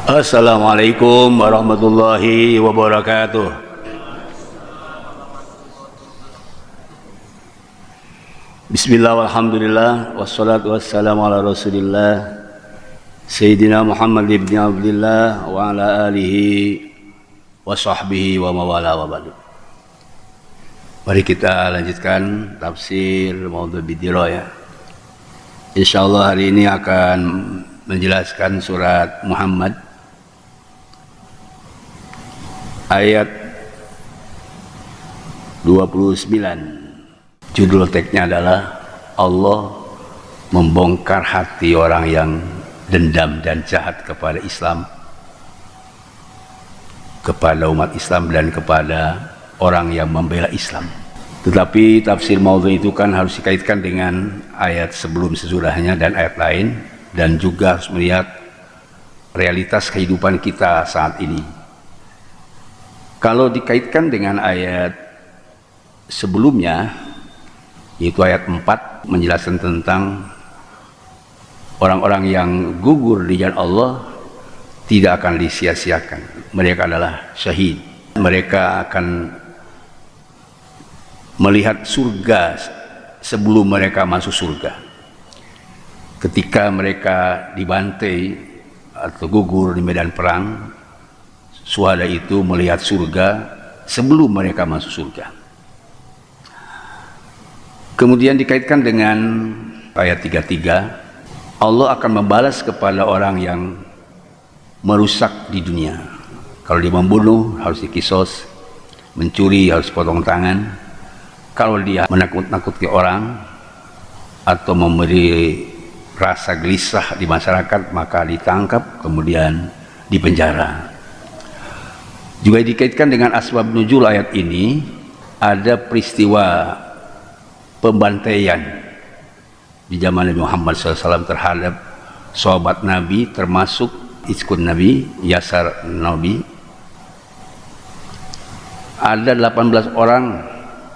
Assalamualaikum warahmatullahi wabarakatuh. Bismillah walhamdulillah wassalatu wassalamu ala rasulillah Sayyidina Muhammad ibn Abdillah wa ala alihi wa sahbihi wa mawala wa ba'du. Mari kita lanjutkan tafsir Maudhu' Bidirayah. Insyaallah hari ini akan menjelaskan surat Muhammad ayat 29. Judul teksnya adalah Allah membongkar hati orang yang dendam dan jahat kepada Islam, kepada umat Islam dan kepada orang yang membela Islam. Tetapi tafsir Maudhu' itu kan harus dikaitkan dengan ayat sebelum sesudahnya dan ayat lain, dan juga harus melihat realitas kehidupan kita saat ini. Kalau dikaitkan dengan ayat sebelumnya, yaitu ayat 4, menjelaskan tentang orang-orang yang gugur di jalan Allah tidak akan disia-siakan. Mereka adalah syahid. Mereka akan melihat surga sebelum mereka masuk surga. Ketika mereka dibantai atau gugur di medan perang, syuhada itu melihat surga sebelum mereka masuk surga. Kemudian dikaitkan dengan ayat 33, Allah akan membalas kepada orang yang merusak di dunia. Kalau dia membunuh harus dikisos, mencuri harus potong tangan. Kalau dia menakut-nakuti orang atau memberi rasa gelisah di masyarakat, maka ditangkap kemudian dipenjara. Juga dikaitkan dengan asbab nuzul ayat ini, ada peristiwa pembantaian di zaman Nabi Muhammad SAW terhadap sahabat Nabi, termasuk Iskun Nabi, Yasar Nabi. Ada 18 orang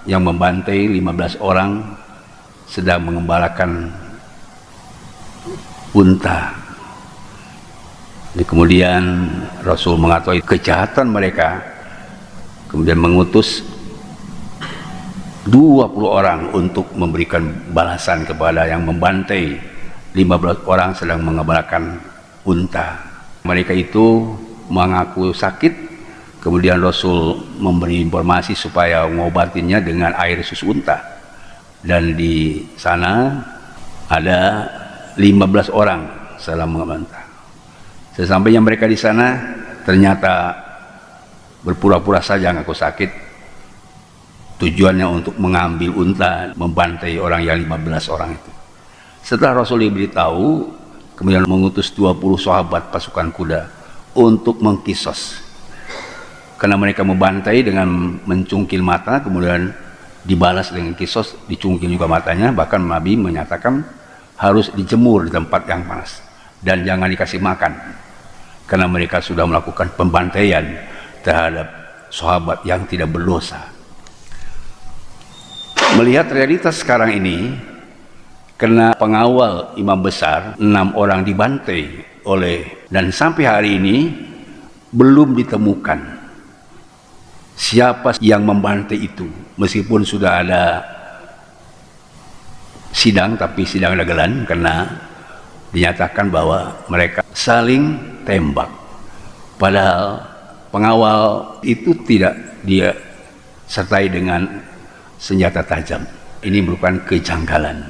yang membantai, 15 orang sedang mengembalakan unta. Kemudian Rasul mengetahui kejahatan mereka, kemudian mengutus 20 orang untuk memberikan balasan kepada yang membantai 15 orang sedang mengembalakan unta. Mereka itu mengaku sakit, kemudian Rasul memberi informasi supaya mengobatinya dengan air susu unta. Dan di sana ada 15 orang sedang mengembalakan. Sesampainya mereka di sana, ternyata berpura-pura saja ngaku sakit. Tujuannya untuk mengambil unta, membantai orang yang 15 orang itu. Setelah Rasul diberitahu, kemudian mengutus 20 sahabat pasukan kuda untuk mengkisos. Karena mereka membantai dengan mencungkil mata, kemudian dibalas dengan kisos, dicungkil juga matanya. Bahkan Nabi menyatakan harus dijemur di tempat yang panas dan jangan dikasih makan, karena mereka sudah melakukan pembantaian terhadap sahabat yang tidak berdosa. Melihat realitas sekarang ini, karena pengawal imam besar 6 orang dibantai dan sampai hari ini belum ditemukan siapa yang membantai itu. Meskipun sudah ada sidang, tapi sidang dagelan karena dinyatakan bahwa mereka saling tembak. Padahal pengawal itu tidak dia sertai dengan senjata tajam. Ini merupakan kejanggalan.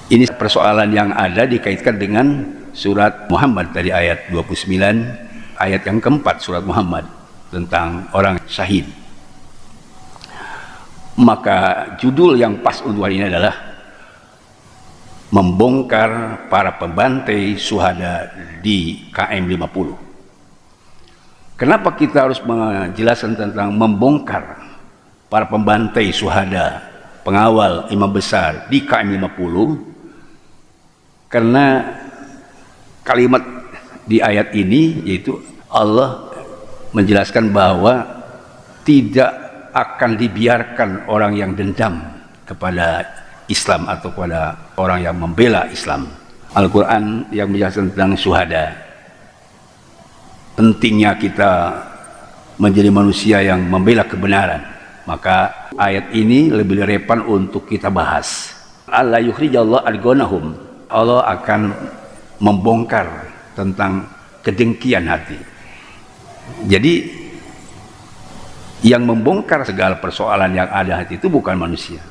Ini persoalan yang ada dikaitkan dengan surat Muhammad dari ayat 29, ayat yang keempat surat Muhammad tentang orang syahid. Maka judul yang pas untuk hari ini adalah membongkar para pembantai syuhada di KM 50. Kenapa kita harus menjelaskan tentang membongkar para pembantai syuhada, pengawal imam besar di KM 50? Karena kalimat di ayat ini, yaitu Allah menjelaskan bahwa tidak akan dibiarkan orang yang dendam kepada Islam atau kepada orang yang membela Islam. Al-Quran yang menjelaskan tentang syuhada pentingnya kita menjadi manusia yang membela kebenaran, maka ayat ini lebih relevan untuk kita bahas. Allah yukhrijallahu adgonahum, Allah akan membongkar tentang kedengkian hati. Jadi yang membongkar segala persoalan yang ada hati itu bukan manusia,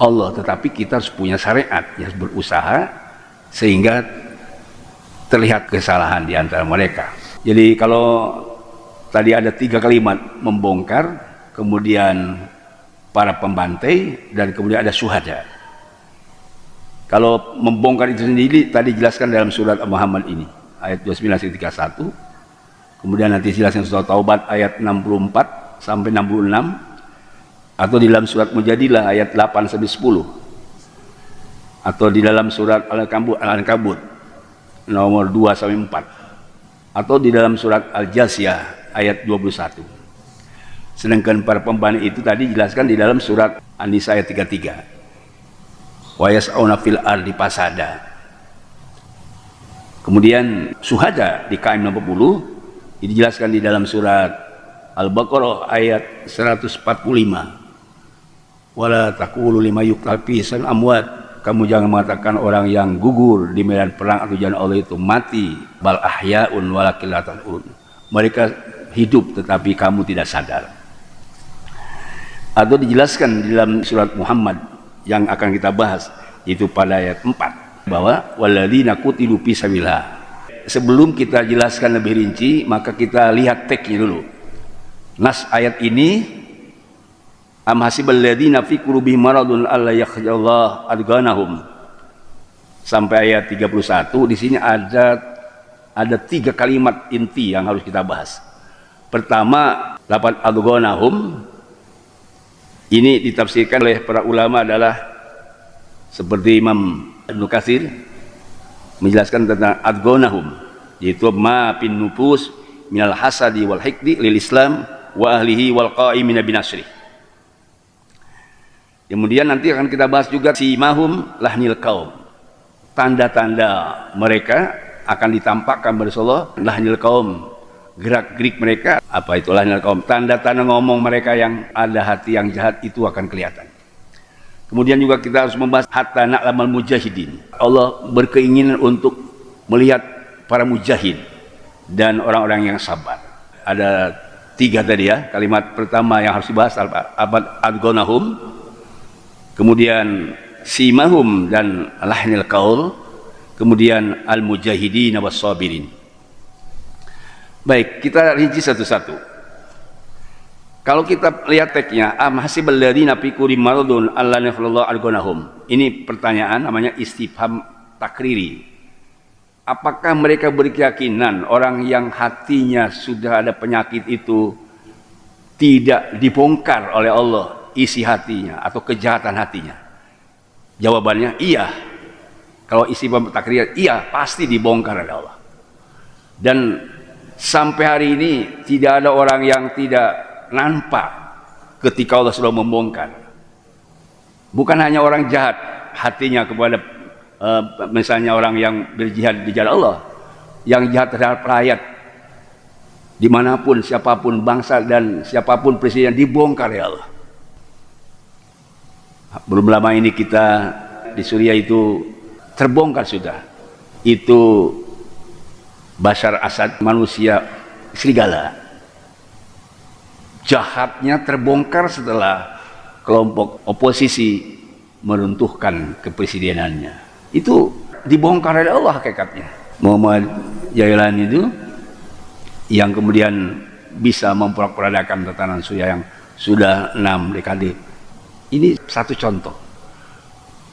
Allah, tetapi kita harus punya syariat, ya, harus berusaha sehingga terlihat kesalahan di antara mereka. Jadi kalau tadi ada 3 kalimat, membongkar, kemudian para pembantai, dan kemudian ada syuhada. Kalau membongkar itu sendiri tadi jelaskan dalam surat Muhammad ini ayat 29-31, kemudian nanti jelaskan surat Taubat ayat 64 sampai 66, atau di dalam surat Mujadilah ayat 8 sampai 10, atau di dalam surat Al-Ankabut nomor 2 sampai 4, atau di dalam surat Al-Jasiyah ayat 21. Sedangkan para pembantai itu tadi jelaskan di dalam surat An-Nisa ayat 33. Wa yas'auna fil ardi fasada. Kemudian syuhada di KM 60 dijelaskan di dalam surat Al-Baqarah ayat 145. Wala taqulu lima yuqtal fi sal amwat. Kamu jangan mengatakan orang yang gugur di medan perang atau jalan Allah itu mati. Bal ahya'un walakin la tash'urun. Mereka hidup tetapi kamu tidak sadar. Atau dijelaskan di dalam surat Muhammad yang akan kita bahas, itu pada ayat 4, bahwa walladzina qutilu fi sabilillah. Sebelum kita jelaskan lebih rinci, maka kita lihat teksnya dulu. Nas ayat ini, am hasibal ladzina fi qulubihim maradun alla yakhjallahu adganahum, sampai ayat 31. Di sini ada 3 kalimat inti yang harus kita bahas. Pertama, lapan adganahum ini ditafsirkan oleh para ulama adalah seperti Imam Ibnu Katsir menjelaskan tentang adgonahum, yaitu ma bin nufus minal hasadi wal hikdi lil Islam wa ahlihi wal qa'imina binasri. Kemudian nanti akan kita bahas juga simahum lahnil qaum, tanda-tanda mereka akan ditampakkan pada Allah. Lahnil qaum, gerak-gerik mereka, apa itu lahnil qaum, tanda-tanda ngomong mereka yang ada hati yang jahat itu akan kelihatan. Kemudian juga kita harus membahas hatta na'lamal mujahidin. Allah berkeinginan untuk melihat para mujahid dan orang-orang yang sabar. Ada 3 tadi ya, kalimat pertama yang harus dibahas abad adgonahum, kemudian simahum dan lahnil qaul, kemudian al mujahidin was sabirin. Baik, kita rinci satu-satu. Kalau kita lihat teksnya, am hasibal ladzina fi qulubihim maradun alla yakhlallahu adgonahum. Ini pertanyaan namanya istifham takriri. Apakah mereka berkeyakinan orang yang hatinya sudah ada penyakit itu tidak dibongkar oleh Allah isi hatinya atau kejahatan hatinya? Jawabannya iya. Kalau istifham takriri, iya, pasti dibongkar oleh Allah. Dan sampai hari ini tidak ada orang yang tidak nampak ketika Allah sudah membongkar. Bukan hanya orang jahat hatinya kepada misalnya orang yang berjihad di jalan Allah, yang jahat terhadap rakyat dimanapun, siapapun bangsa dan siapapun presiden, dibongkar ya Allah. Belum lama ini kita di Suriah itu terbongkar sudah. Itu Bashar Assad, manusia serigala. Jahatnya terbongkar setelah kelompok oposisi meruntuhkan kepresidenannya. Itu dibongkar oleh Allah hakikatnya. Muhammad Jailani itu yang kemudian bisa memperadakan tatanan Suriah yang sudah 6 dekade. Ini satu contoh.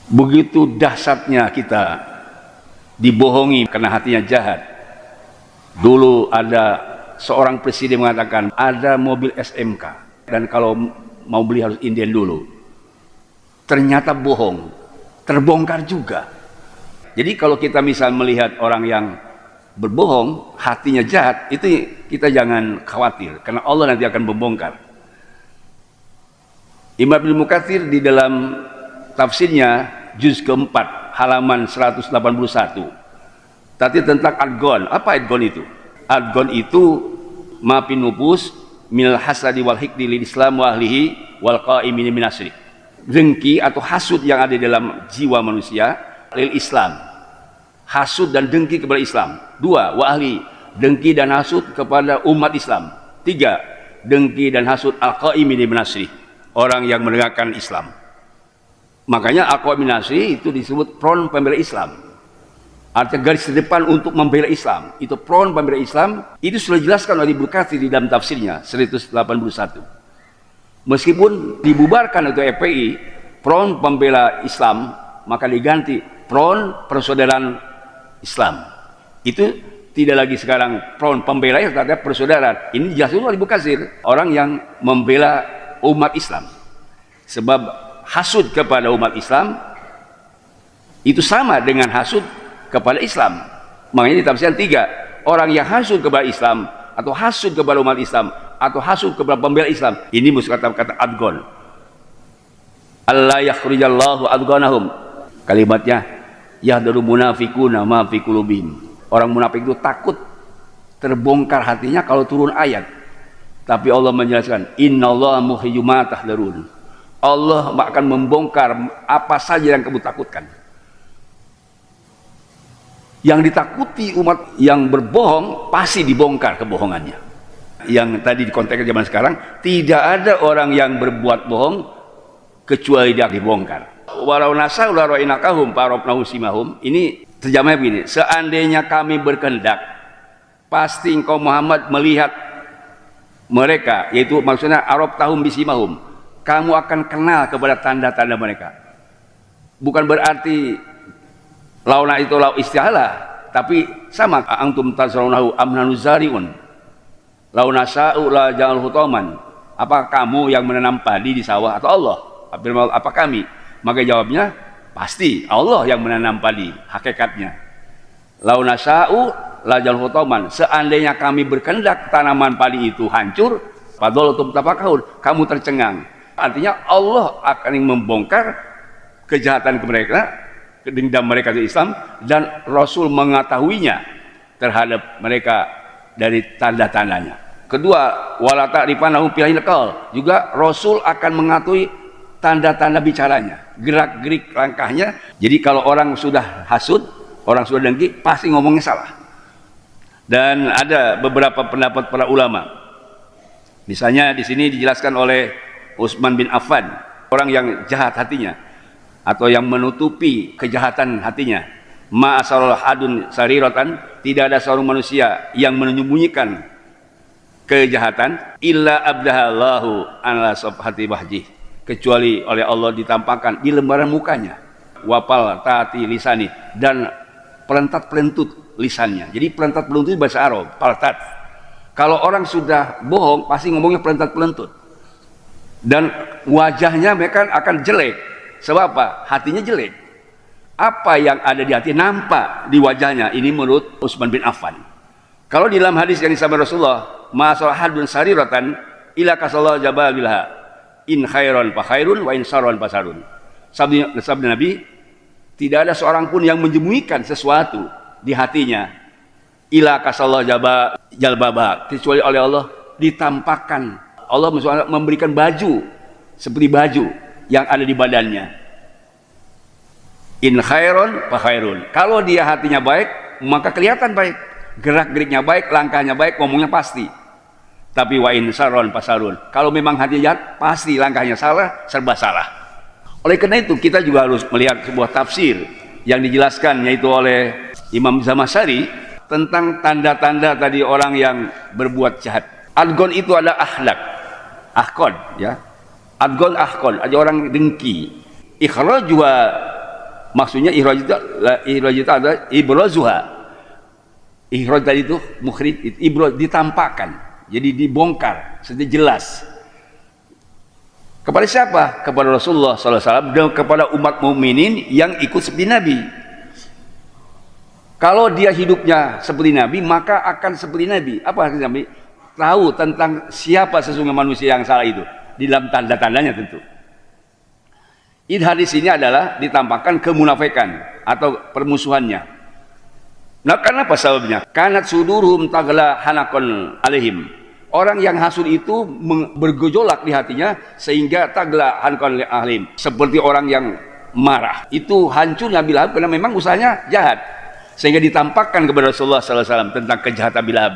Begitu dahsyatnya kita dibohongi karena hatinya jahat. Dulu ada seorang presiden mengatakan ada mobil SMK dan kalau mau beli harus inden dulu. Ternyata bohong, terbongkar juga. Jadi kalau kita misal melihat orang yang berbohong, hatinya jahat, itu kita jangan khawatir karena Allah nanti akan membongkar. Imam Ibnu Katsir di dalam tafsirnya juz keempat halaman 181 Tapi tentang adgon, apa adgon itu? Adgon itu maafin nufus minal hasadi wal hikdi lil Islam wa ahlihi wal qaimin min asri. Dengki atau hasud yang ada dalam jiwa manusia lil Islam. Hasud dan dengki kepada Islam. 2, wa ahli, dengki dan hasud kepada umat Islam. 3, dengki dan hasud al qaimin min asri, orang yang menegakkan Islam. Makanya al-qaimin min asri itu disebut front pembela Islam. Artinya garis depan untuk membela Islam. Itu front pembela Islam. Itu sudah dijelaskan oleh Ibnu Katsir di dalam tafsirnya 181. Meskipun dibubarkan oleh FPI, front pembela Islam, maka diganti front persaudaraan Islam. Itu tidak lagi sekarang front pembela Islam, tapi persaudaraan. Ini dijelaskan oleh Ibnu Katsir, orang yang membela umat Islam. Sebab hasud kepada umat Islam itu sama dengan hasud kepada Islam. Makanya ditafsirkan 3, orang yang hasud kepada Islam atau hasud kepada umat Islam atau hasud kepada pembela Islam, ini mesti kata adgon. Allah yakhrijallahu adgonahum. Kalimatnya yahdaru munafiquna ma fi qulubihim. Orang munafik itu takut terbongkar hatinya kalau turun ayat. Tapi Allah menjelaskan, innallaha muhyiyu ma tahdarun. Allah akan membongkar apa saja yang kamu takutkan. Yang ditakuti umat yang berbohong pasti dibongkar kebohongannya. Yang tadi di konteks zaman sekarang, tidak ada orang yang berbuat bohong kecuali dia dibongkar. Walau nasa'u la ra'inakahum farabnahu simahum. Ini terjemahnya begini, seandainya kami berkehendak, pasti engkau Muhammad melihat mereka, yaitu maksudnya Arab tahum bisimahum, kamu akan kenal kepada tanda-tanda mereka. Bukan berarti launa itu lau istihalah, tapi sama antum tazrawnahu amnanu zariun launa sa'u la ja'al hutaman. Apa kamu yang menanam padi di sawah atau Allah? Apa kami? Maka jawabnya pasti Allah yang menanam padi, hakikatnya. Launa sa'u la ja'al hutaman, seandainya kami berkehendak tanaman padi itu hancur, fadalatum tafakahun, kamu tercengang. Artinya Allah akan membongkar kejahatan mereka, dendam mereka ke Islam, dan Rasul mengetahuinya terhadap mereka dari tanda-tandanya. Kedua, wala ta'rifanahum fil hinqal, juga Rasul akan mengetahui tanda-tanda bicaranya, gerak-gerik langkahnya. Jadi kalau orang sudah hasud, orang sudah dengki, pasti ngomongnya salah. Dan ada beberapa pendapat para ulama. Misalnya di sini dijelaskan oleh Utsman bin Affan, orang yang jahat hatinya atau yang menutupi kejahatan hatinya. Ma asarul hadun sariratan, tidak ada seorang manusia yang menyembunyikan kejahatan illa abdahallahu ala safhati wajhi, kecuali oleh Allah ditampakkan di lembaran mukanya, wapal taati lisani, dan pelentat-pelentut lisannya. Jadi pelentat-pelentut itu bahasa Arab, paltat. Kalau orang sudah bohong pasti ngomongnya pelentat-pelentut, dan wajahnya mereka akan jelek. Sebab apa? Hatinya jelek. Apa yang ada di hati nampak di wajahnya. Ini menurut Utsman bin Affan. Kalau di dalam hadis yang disampaikan Rasulullah, ma'asal hadun sariratan ila kasallahu jabalilha in khairan fa khairun wa in sarran fa sarun. Sabda Nabi, tidak ada seorang pun yang menyembunyikan sesuatu di hatinya ila kasallahu jalbaba, kecuali oleh Allah ditampakkan. Allah memberikan baju seperti baju yang ada di badannya. In khairon fa khairun. Kalau dia hatinya baik, maka kelihatan baik, gerak-geriknya baik, langkahnya baik, ngomongnya pasti. Tapi wa in sarron fa sarun. Kalau memang hatinya jahat, pasti langkahnya salah, serba salah. Oleh karena itu kita juga harus melihat sebuah tafsir yang dijelaskan yaitu oleh Imam Zamakhsyari tentang tanda-tanda tadi orang yang berbuat jahat. Adgon itu ada akhlak, ahkon, ya. Adgon ahkon, ada orang dengki. Ikhraj juga maksudnya ikhraj itu ada ibrazuha. Ikhraj tadi itu mukhrij, ibraz ditampakkan. Jadi dibongkar, seperti jelas. Kepada siapa? Kepada Rasulullah SAW dan kepada umat mukminin yang ikut seperti Nabi. Kalau dia hidupnya seperti Nabi, maka akan seperti Nabi. Apa artinya Nabi? Tahu tentang siapa sesungguhnya manusia yang salah itu. Di dalam tanda-tandanya tentu. Hadis ini adalah ditampakkan kemunafikan atau permusuhannya. Nah, kenapa sebabnya? Kanat sudurum tagla hanakon alaihim. Orang yang hasud itu bergejolak di hatinya sehingga tagla hanakon alaihim. Seperti orang yang marah. Itu hancurnya Abi Lahab karena memang usahanya jahat. Sehingga ditampakkan kepada Rasulullah SAW tentang kejahatan Abi Lahab.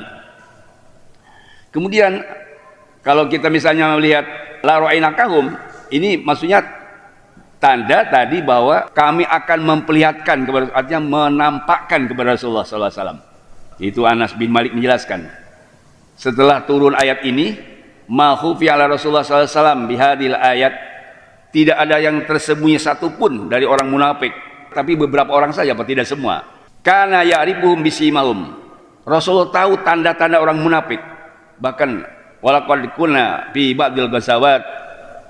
Kemudian kalau kita misalnya melihat la ra'ainakahum, ini maksudnya tanda tadi bahwa kami akan memperlihatkan kepada, artinya menampakkan kepada Rasulullah SAW. Itu Anas bin Malik menjelaskan. Setelah turun ayat ini, ma khufiya ala Rasulullah SAW bihadil ayat, tidak ada yang tersembunyi satupun dari orang munafik, tapi beberapa orang saja, apa tidak semua. Kana ya'rifuhum bisimahum. Rasulullah tahu tanda-tanda orang munafik. Bahkan walaqad kunna fi ba'dil ghazawat,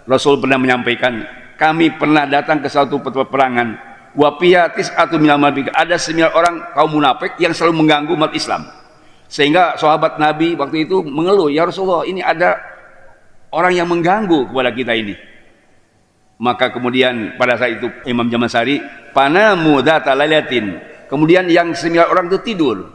Rasul pernah menyampaikan, kami pernah datang ke suatu peperangan, wa fiha tis'atu minal munafiqin, ada 9 orang kaum munafik yang selalu mengganggu umat Islam. Sehingga sahabat Nabi waktu itu mengeluh, ya Rasulullah, ini ada orang yang mengganggu kepada kita ini. Maka kemudian pada saat itu Imam Jamansari, panamu dzata lailatin, kemudian yang 9 orang itu tidur,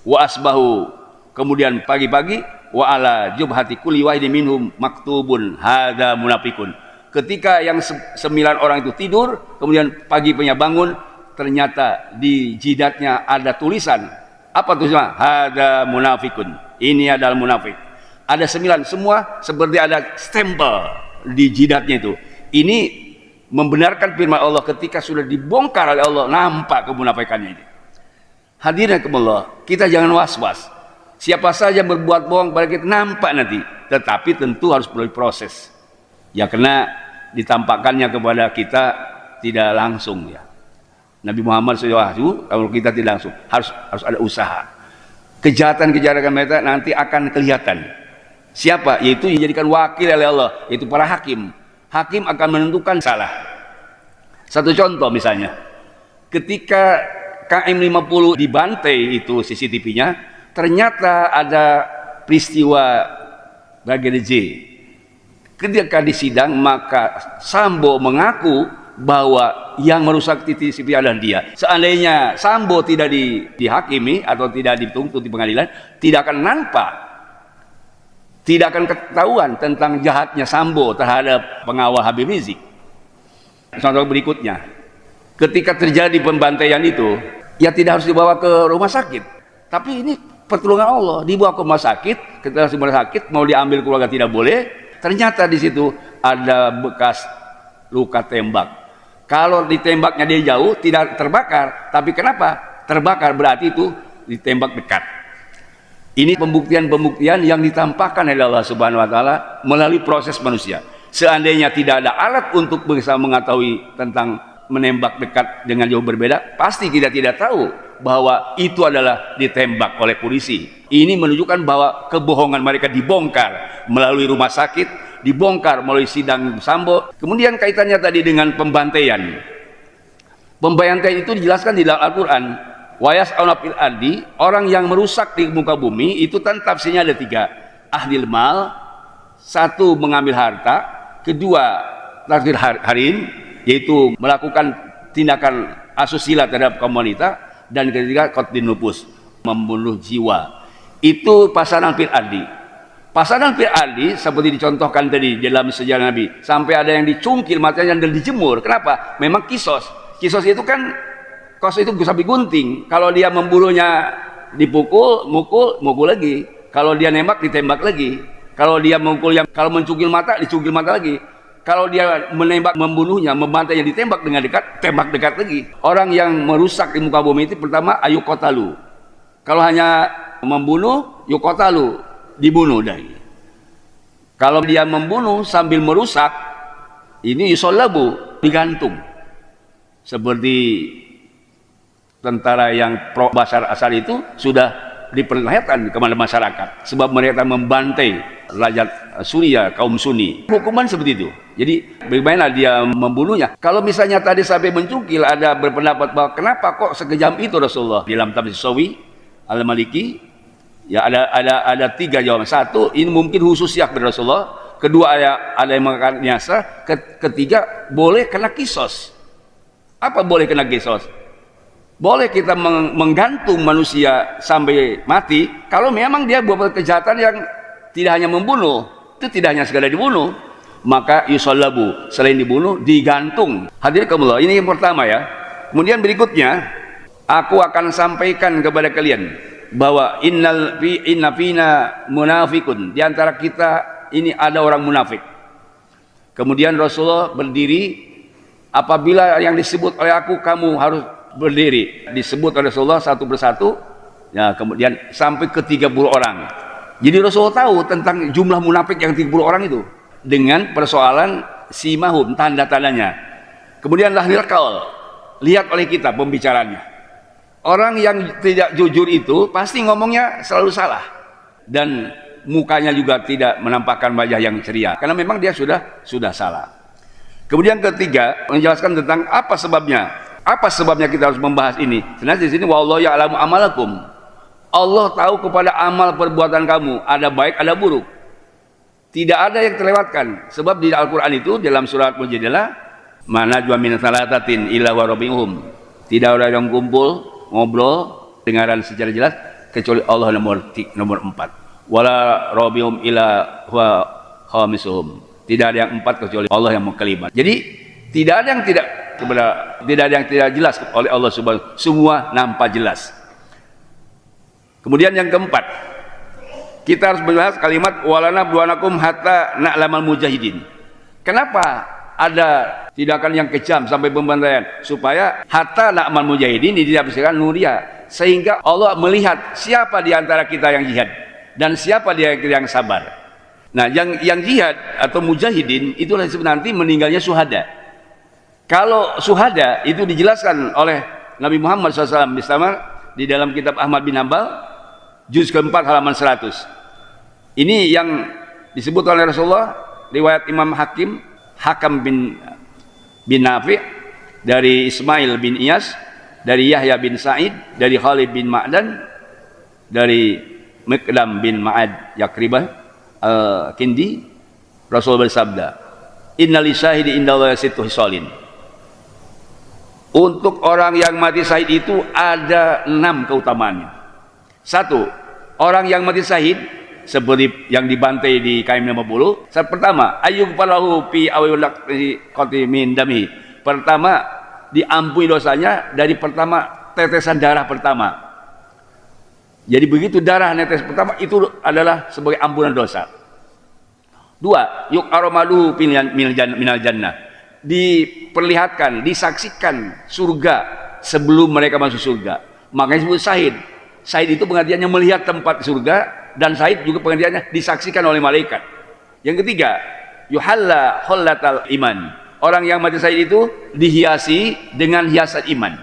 wa asbahu, kemudian pagi-pagi, wa ala jubhati kulli wahidin minhum maktubun hadza munafiqun. Ketika yang 9 orang itu tidur, kemudian pagi-paginya bangun, ternyata di jidatnya ada tulisan. Apa tulisannya? Hadza munafikun. Ini adalah munafik. Ada 9, semua seperti ada stempel di jidatnya itu. Ini membenarkan firman Allah ketika sudah dibongkar oleh Allah, nampak kemunafikannya ini. Hadirin Allah, kita jangan was-was. Siapa saja berbuat bohong pada kita nampak nanti, tetapi tentu harus perlu proses. Ya, karena ditampakkannya kepada kita tidak langsung ya. Nabi Muhammad SAW, kalau kita tidak langsung, harus ada usaha. Kejahatan-kejahatan mereka nanti akan kelihatan. Siapa? Yaitu dijadikan wakil oleh Allah, yaitu para hakim. Hakim akan menentukan salah. Satu contoh misalnya, ketika KM50 dibantai itu CCTV-nya, ternyata ada peristiwa Brigadir J. Ketika disidang, maka Sambo mengaku bahwa yang merusak CCTV adalah dia. Seandainya Sambo tidak dihakimi atau tidak dituntut di pengadilan, tidak akan nampak, tidak akan ketahuan tentang jahatnya Sambo terhadap pengawal Habib Rizik. Contoh berikutnya, ketika terjadi pembantaian itu, ya tidak harus dibawa ke rumah sakit, tapi ini pertolongan Allah, dibawa ke rumah sakit. Ketika di rumah sakit mau diambil keluarga tidak boleh. Ternyata di situ ada bekas luka tembak. Kalau ditembaknya dia jauh tidak terbakar, tapi kenapa? Terbakar berarti itu ditembak dekat. Ini pembuktian-pembuktian yang ditampakkan oleh Allah Subhanahu wa taala melalui proses manusia. Seandainya tidak ada alat untuk bisa mengetahui tentang menembak dekat dengan jauh berbeda, pasti kita tidak tahu bahwa itu adalah ditembak oleh polisi. Ini menunjukkan bahwa kebohongan mereka dibongkar melalui rumah sakit, dibongkar melalui sidang Sambo. Kemudian kaitannya tadi dengan pembantaian. Pembantaian itu dijelaskan di dalam Al-Quran. Wayas aunafil ardi, orang yang merusak di muka bumi itu tafsirnya ada 3. Ahdil mal, 1 mengambil harta, 2 takdir harin, yaitu melakukan tindakan asusila terhadap kaum wanita, dan ketiga qatlin nufus, membunuh jiwa. Itu pasaran fil ardi. Pasaran fil ardi seperti dicontohkan tadi dalam sejarah Nabi, sampai ada yang dicungkil matanya dan dijemur. Kenapa? Memang kisos. Kisos itu kan kisos itu sampai gunting. Kalau dia membunuhnya dipukul, mukul lagi. Kalau dia nembak ditembak lagi. Kalau dia kalau mencungkil mata dicungkil mata lagi. Kalau dia menembak, membunuhnya, membantainya, ditembak dengan dekat, tembak dekat lagi. Orang yang merusak di muka bumi itu pertama ayukotalu. Kalau hanya membunuh, yukotalu, dibunuh dari. Kalau dia membunuh sambil merusak, ini yusolabu, digantung. Seperti tentara yang pro Bashar Assad itu sudah diperlihatkan kepada masyarakat sebab mereka membantai rakyat Suriah, kaum Sunni. Hukuman seperti itu. Jadi bagaimana dia membunuhnya? Kalau misalnya tadi sampai mencungkil, ada berpendapat bahwa kenapa kok sekejam itu Rasulullah. Dalam tafsir Sawi Al-Maliki, ya ada 3 jawaban. 1, ini mungkin khususnya kepada Rasulullah. 2, ada yang mengatakan nyasa. 3, boleh kena kisos. Apa boleh kena kisos? Boleh kita menggantung manusia sampai mati kalau memang dia buat kejahatan yang tidak hanya membunuh, itu tidak hanya sekadar dibunuh, maka yusallabu, selain dibunuh digantung. Hadirin kaumullah, ini yang pertama ya. Kemudian berikutnya, aku akan sampaikan kepada kalian bahwa inna fina munafikun, di antara kita ini ada orang munafik. Kemudian Rasulullah berdiri, apabila yang disebut oleh aku kamu harus berdiri, disebut oleh Rasulullah satu persatu, ya, kemudian sampai ke 30 orang. Jadi Rasulullah tahu tentang jumlah munafik yang 30 orang itu dengan persoalan simahum, tanda-tandanya. Kemudian lahir kaul, lihat oleh kita pembicaranya. Orang yang tidak jujur itu pasti ngomongnya selalu salah dan mukanya juga tidak menampakkan wajah yang ceria karena memang dia sudah salah. Kemudian ketiga, menjelaskan tentang apa sebabnya. Apa sebabnya kita harus membahas ini? Sebenarnya di sini wallahu ya'lamu amalakum. Allah tahu kepada amal perbuatan kamu, ada baik ada buruk. Tidak ada yang terlewatkan. Sebab di Al-Qur'an itu dalam surat Mujadilah, mana jua min salatatin illa wa rabbihum. Tidak ada yang kumpul ngobrol dengaran secara jelas kecuali Allah nomor 4. Wala rabbihum illa huwa khamisuhum. Tidak ada yang 4 kecuali Allah yang kelima. Jadi tidak ada yang tidak jelas oleh Allah Subhanahu, semua nampak jelas. Kemudian yang keempat, kita harus membahas kalimat walana buanakum hatta na'lamal mujahidin. Kenapa ada tindakan yang kejam sampai pembantaian? Supaya hatta na'mal mujahidin ditafsirkan nuria, sehingga Allah melihat siapa di antara kita yang jihad dan siapa dia yang sabar. Nah, yang jihad atau mujahidin itulah nanti meninggalnya syuhada. Kalau syuhada itu dijelaskan oleh Nabi Muhammad SAW di dalam kitab Ahmad bin Hanbal juz keempat halaman 100. Ini yang disebut oleh Rasulullah, riwayat Imam Hakam bin Nafi' dari Ismail bin Iyas, dari Yahya bin Sa'id, dari Khalid bin Ma'dan, dari Miqdam bin Ma'ad Yakribah Kindi. Rasul bersabda, innal syahidi indallahi sittu hisalin. Untuk orang yang mati syahid itu ada 6 keutamaannya. 1, orang yang mati syahid seperti yang dibantai di KM50. Pertama, ayyub falahu fi awilak qatimin dami. Pertama, diampuni dosanya dari pertama tetesan darah pertama. Jadi begitu darah netes pertama itu adalah sebagai ampunan dosa. 2, yuk aromadu minal jannah. Diperlihatkan, disaksikan surga sebelum mereka masuk surga. Makanya disebut syahid. Syahid itu pengertiannya melihat tempat surga, dan syahid juga pengertiannya disaksikan oleh malaikat. Yang ketiga, yuhalla khallatal iman. Orang yang mati syahid itu dihiasi dengan hiasan iman.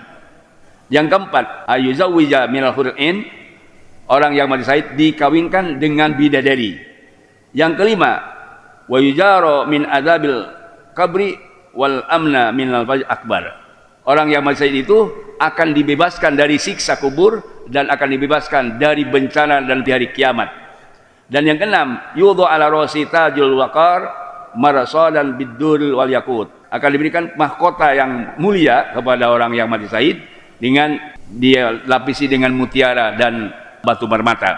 Yang keempat, ayuzawwija minal hur'in. Orang yang mati syahid dikawinkan dengan bidadari. Yang kelima, wa yujaro min adzabil qabri wal amna minal fajr akbar. Orang yang mati syahid itu akan dibebaskan dari siksa kubur dan akan dibebaskan dari bencana dan di hari kiamat. Dan yang keenam, yudhu ala rasi tajul waqar marasadan bidduril wal yakut. Akan diberikan mahkota yang mulia kepada orang yang mati syahid dengan dia lapisi dengan mutiara dan batu permata.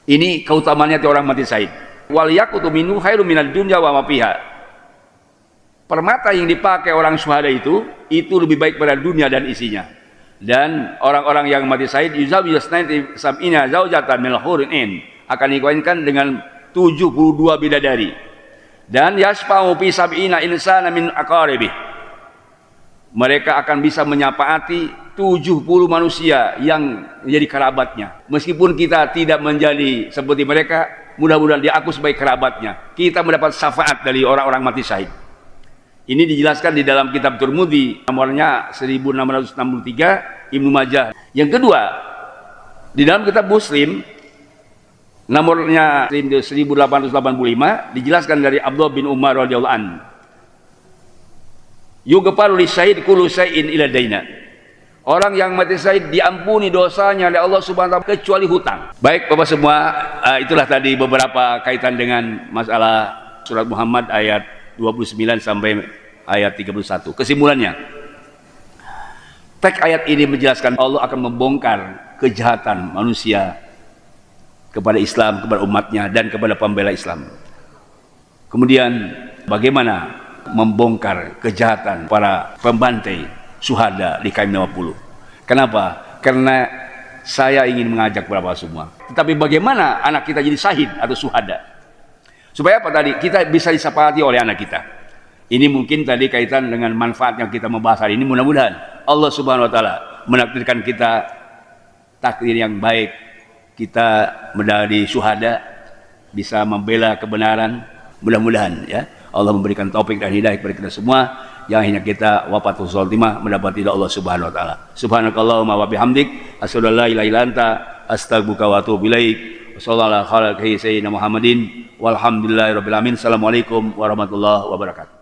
Ini keutamaannya orang mati syahid. Wal yakutu minhu khairum minad dunya wa ma fiha. Permata yang dipakai orang syuhada itu lebih baik pada dunia dan isinya. Dan orang-orang yang mati syahid yuzawi sab'ina zaujatan minal hur'in akan dikawinkan dengan 72 bidadari. Dan yasfa'u fi sab'ina insana min aqaribih. Mereka akan bisa menyapaati 70 manusia yang menjadi kerabatnya. Meskipun kita tidak menjadi seperti mereka, mudah-mudahan diaku sebagai kerabatnya. Kita mendapat syafaat dari orang-orang mati syahid. Ini dijelaskan di dalam kitab Tirmidzi, nomornya 1663, Ibnu Majah. Yang kedua, di dalam kitab Muslim, nomornya 1885, dijelaskan dari Abdullah bin Umar radhiyallahu anhu. Yughfaru lisyahid kullu syai'in illa daina. Orang yang mati syahid diampuni dosanya oleh Allah Subhanahu wa taala kecuali hutang. Baik Bapak semua, itulah tadi beberapa kaitan dengan masalah surat Muhammad ayat 29 sampai ayat 31. Kesimpulannya, Teks ayat ini menjelaskan Allah akan membongkar kejahatan manusia kepada Islam, kepada umatnya, dan kepada pembela Islam. Kemudian bagaimana membongkar kejahatan para pembantai syuhada di KM50. Kenapa? Karena saya ingin mengajak beberapa semua. Tetapi bagaimana anak kita jadi syahid atau syuhada? Supaya apa tadi? Kita bisa disepakati oleh anak kita. Ini mungkin tadi kaitan dengan manfaat yang kita membahas hari ini. Mudah-mudahan Allah Subhanahu wa taala menakdirkan kita takdir yang baik, kita menjadi syuhada, bisa membela kebenaran. Mudah-mudahan ya Allah memberikan taufik dan hidayah kepada kita semua, yang akhirnya kita wafatul khotimah mendapat ridha Allah Subhanahu wa taala. Subhanakallahumma wa bihamdik asyhadu an la ilaha illa anta astaghfiruka wa atubu ilaik. Wassallallahu ala khairi sayyidina Muhammadin walhamdulillahirabbil alamin. Assalamualaikum warahmatullahi wabarakatuh.